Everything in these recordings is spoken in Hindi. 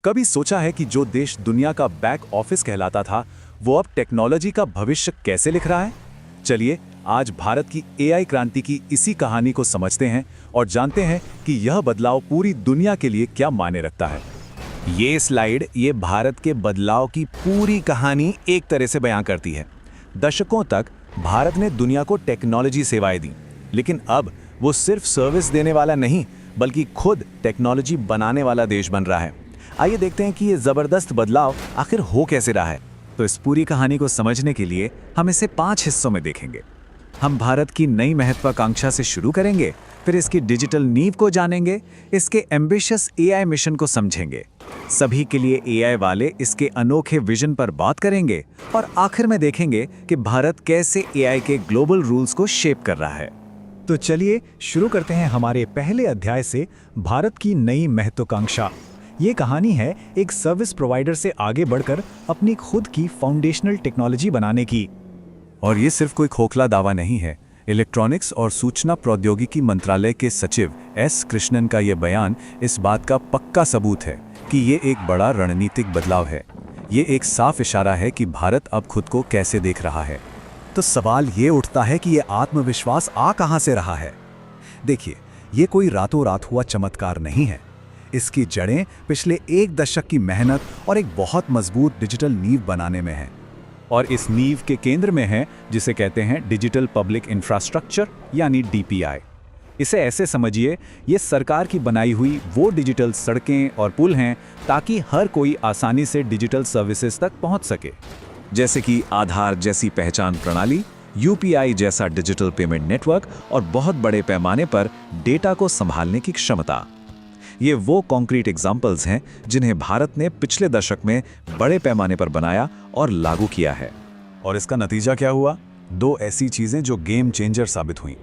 कभी सोचा है कि जो देश दुनिया का बैक ऑफिस कहलाता था, वो अब टेक्नोलॉजी का भविष्य कैसे लिख रहा है? चलिए आज भारत की एआई क्रांति की इसी कहानी को समझते हैं और जानते हैं कि यह बदलाव पूरी दुनिया के लिए क्या मायने रखता है। ये भारत के बदलाव की पूरी कहानी एक तरह से बयां करती है। दशकों तक भारत ने दुनिया को टेक्नोलॉजी सेवाएं दी, लेकिन अब वो सिर्फ सर्विस देने वाला नहीं, बल्कि खुद टेक्नोलॉजी बनाने वाला देश बन रहा है। आइए देखते हैं कि ये जबरदस्त बदलाव आखिर हो कैसे रहा है। तो इस पूरी कहानी को समझने के लिए हम इसे 5 हिस्सों में देखेंगे। हम भारत की नई महत्वाकांक्षा से शुरू करेंगे, फिर इसकी डिजिटल नींव को जानेंगे, इसके एम्बिशियस एआई मिशन को समझेंगे, सभी के लिए एआई वाले इसके अनोखे विजन पर बात करेंगे और आखिर में देखेंगे कि भारत कैसे एआई के ग्लोबल रूल्स को शेप कर रहा है। तो चलिए शुरू करते हैं हमारे पहले अध्याय से, भारत की नई महत्वाकांक्षा। ये कहानी है एक सर्विस प्रोवाइडर से आगे बढ़कर अपनी खुद की फाउंडेशनल टेक्नोलॉजी बनाने की। और ये सिर्फ कोई खोखला दावा नहीं है। इलेक्ट्रॉनिक्स और सूचना प्रौद्योगिकी मंत्रालय के सचिव एस कृष्णन का ये बयान इस बात का पक्का सबूत है कि ये एक बड़ा रणनीतिक बदलाव है। ये एक साफ इशारा है कि भारत अब खुद को कैसे देख रहा है। तो सवाल ये उठता है कि ये आत्मविश्वास कहाँ से रहा है? देखिए, ये कोई रातों रात हुआ चमत्कार नहीं है। इसकी जड़ें पिछले 1 दशक की मेहनत और एक बहुत मजबूत डिजिटल नींव बनाने में है। और इस नींव के केंद्र में है जिसे कहते हैं डिजिटल पब्लिक इंफ्रास्ट्रक्चर, यानी डीपीआई। इसे ऐसे समझिए, ये सरकार की बनाई हुई वो डिजिटल सड़कें और पुल हैं ताकि हर कोई आसानी से डिजिटल सर्विसेज तक पहुंच सके, जैसे कि आधार जैसी पहचान प्रणाली, यूपीआई जैसा डिजिटल पेमेंट नेटवर्क और बहुत बड़े पैमाने पर डेटा को संभालने की क्षमता। ये वो कॉन्क्रीट एग्जाम्पल्स हैं जिन्हें भारत ने पिछले दशक में बड़े पैमाने पर बनाया और लागू किया है। और इसका नतीजा क्या हुआ? 2 ऐसी चीजें जो गेम चेंजर साबित हुई।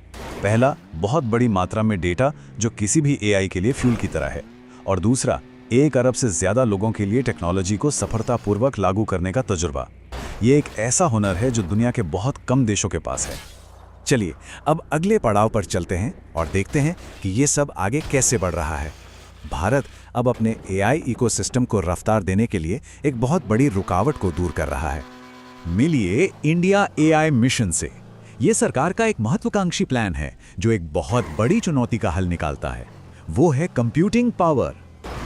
पहला, बहुत बड़ी मात्रा में डेटा जो किसी भी एआई के लिए फ्यूल की तरह है, और दूसरा, 1 अरब से ज्यादा लोगों के लिए टेक्नोलॉजी को सफलतापूर्वक लागू करने का तजुर्बा। ये एक ऐसा हुनर है जो दुनिया के बहुत कम देशों के पास है। चलिए अब अगले पड़ाव पर चलते हैं और देखते हैं कि ये सब आगे कैसे बढ़ रहा है। भारत अब अपने एआई इकोसिस्टम को रफ्तार देने के लिए एक बहुत बड़ी रुकावट को दूर कर रहा है। मिलिए इंडिया एआई मिशन से। ये सरकार का एक महत्वाकांक्षी प्लान है जो एक बहुत बड़ी चुनौती का हल निकालता है। वो है कंप्यूटिंग पावर।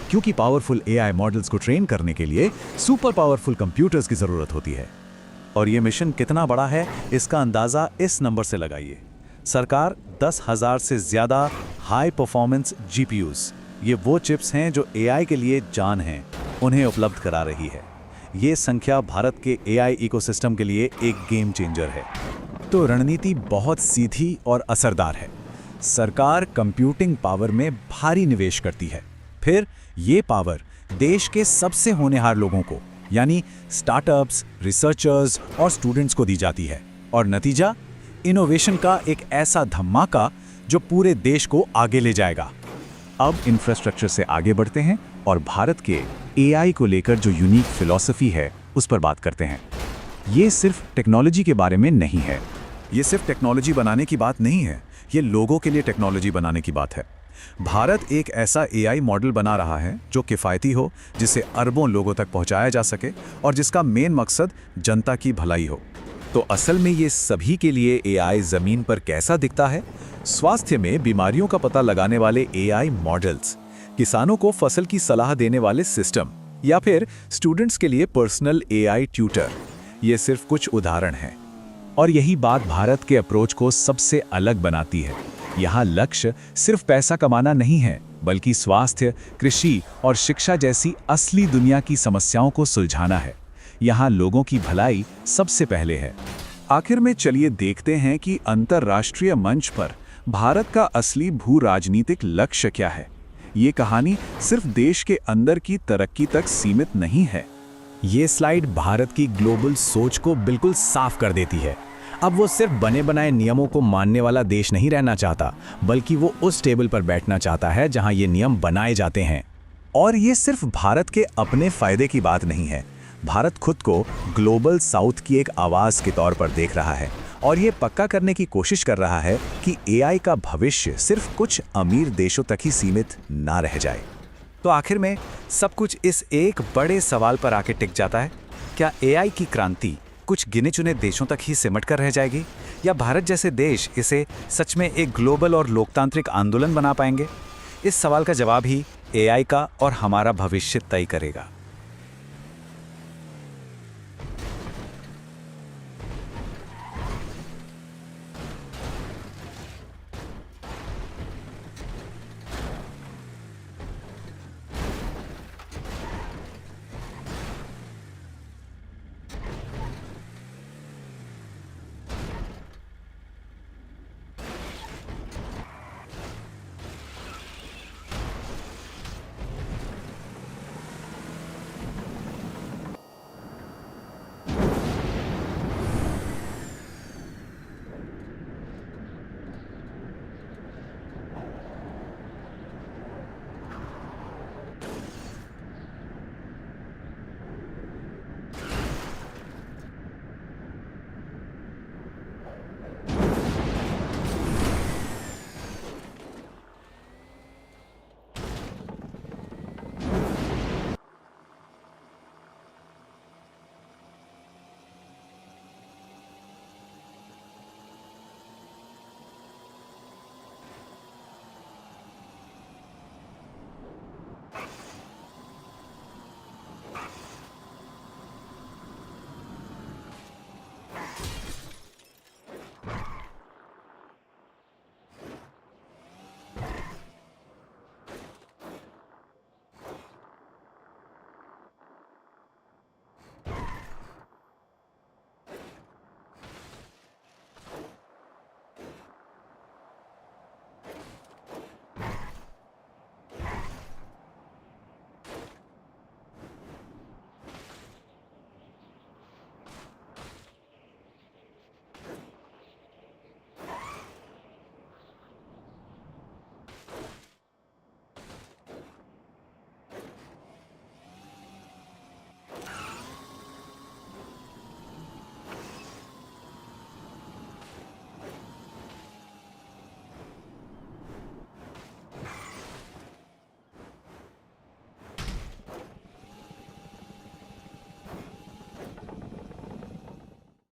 क्योंकि पावरफुल एआई मॉडल्स को ट्रेन करने के लिए सुपर पावरफुल कंप्यूटर्स की जरूरत होती है। और ये मिशन कितना बड़ा है, इसका अंदाजा इस नंबर से लगाइए। सरकार 10,000 से ज्यादा हाई परफॉर्मेंस जीपीयूज, ये वो चिप्स हैं जो एआई के लिए जान हैं, उन्हें उपलब्ध करा रही है। ये संख्या भारत के एआई इकोसिस्टम के लिए एक गेम चेंजर है। तो रणनीति बहुत सीधी और असरदार है। सरकार कंप्यूटिंग पावर में भारी निवेश करती है, फिर ये पावर देश के सबसे होनहार लोगों को, यानी स्टार्टअप्स, रिसर्चर्स और स्टूडेंट्स को दी जाती है। और नतीजा, इनोवेशन का एक ऐसा धमाका जो पूरे देश को आगे ले जाएगा। अब इंफ्रास्ट्रक्चर से आगे बढ़ते हैं और भारत के एआई को लेकर जो यूनिक फिलॉसफी है उस पर बात करते हैं। ये सिर्फ टेक्नोलॉजी के बारे में नहीं है। ये सिर्फ टेक्नोलॉजी बनाने की बात नहीं है, ये लोगों के लिए टेक्नोलॉजी बनाने की बात है। भारत एक ऐसा एआई मॉडल बना रहा है जो किफ़ायती हो, जिसे अरबों लोगों तक पहुंचाया जा सके और जिसका मेन मकसद जनता की भलाई हो। तो असल में ये सभी के लिए एआई ज़मीन पर कैसा दिखता है? स्वास्थ्य में बीमारियों का पता लगाने वाले एआई मॉडल्स, किसानों को फसल की सलाह देने वाले सिस्टम, या फिर स्टूडेंट्स के लिए पर्सनल एआई ट्यूटर। ये सिर्फ कुछ उदाहरण हैं। और यही बात भारत के अप्रोच को सबसे अलग बनाती है। यहाँ लक्ष्य सिर्फ पैसा कमाना नहीं है, बल्कि स्वास्थ्य, कृषि और शिक्षा जैसी असली दुनिया की समस्याओं को सुलझाना है। यहाँ लोगों की भलाई सबसे पहले है। आखिर में चलिए देखते हैं कि अंतर्राष्ट्रीय मंच पर भारत का असली भू राजनीतिक लक्ष्य क्या है। ये कहानी सिर्फ देश के अंदर की तरक्की तक सीमित नहीं है। ये स्लाइड भारत की ग्लोबल सोच को बिल्कुल साफ कर देती है। अब वो सिर्फ बने बनाए नियमों को मानने वाला देश नहीं रहना चाहता, बल्कि वो उस टेबल पर बैठना चाहता है जहां ये नियम बनाए जाते हैं। और ये सिर्फ भारत के अपने फायदे की बात नहीं है। भारत खुद को ग्लोबल साउथ की एक आवाज के तौर पर देख रहा है और ये पक्का करने की कोशिश कर रहा है कि एआई का भविष्य सिर्फ कुछ अमीर देशों तक ही सीमित ना रह जाए। तो आखिर में सब कुछ इस एक बड़े सवाल पर आके टिक जाता है, क्या एआई की क्रांति कुछ गिने चुने देशों तक ही सिमट कर रह जाएगी, या भारत जैसे देश इसे सच में एक ग्लोबल और लोकतांत्रिक आंदोलन बना पाएंगे? इस सवाल का जवाब ही एआई का और हमारा भविष्य तय करेगा।